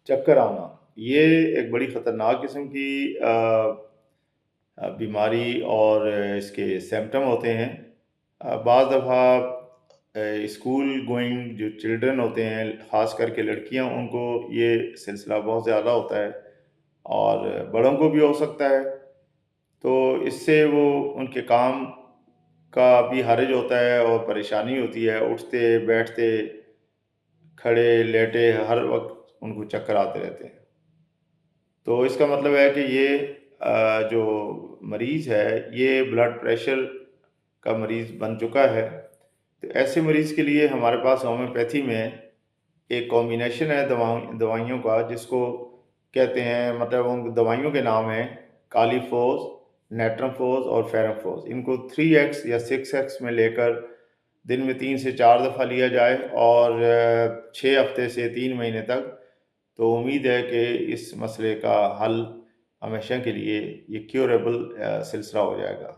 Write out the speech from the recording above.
چکر آنا یہ ایک بڑی خطرناک قسم کی بیماری اور اس کے سمٹم ہوتے ہیں۔ بعض دفعہ اسکول گوئنگ جو چلڈرن ہوتے ہیں، خاص کر کے لڑکیاں، ان کو یہ سلسلہ بہت زیادہ ہوتا ہے، اور بڑوں کو بھی ہو سکتا ہے۔ تو اس سے وہ ان کے کام کا بھی حرج ہوتا ہے اور پریشانی ہوتی ہے، اٹھتے بیٹھتے کھڑے لیٹے ہر وقت ان کو چکر آتے رہتے ہیں۔ تو اس کا مطلب ہے کہ یہ جو مریض ہے یہ بلڈ پریشر کا مریض بن چکا ہے۔ تو ایسے مریض کے لیے ہمارے پاس ہومیوپیتھی میں ایک کمبینیشن ہے دوائیوں کا، جس کو کہتے ہیں، مطلب ان دوائیوں کے نام ہیں کالیفوز، نیٹرمفوز اور فیرمفوز۔ ان کو 3x یا 6x میں لے کر دن میں 3 سے 4 دفعہ لیا جائے، اور 6 ہفتے سے 3 مہینے تک، تو امید ہے کہ اس مسئلے کا حل ہمیشہ کے لیے یہ کیوریبل سلسلہ ہو جائے گا۔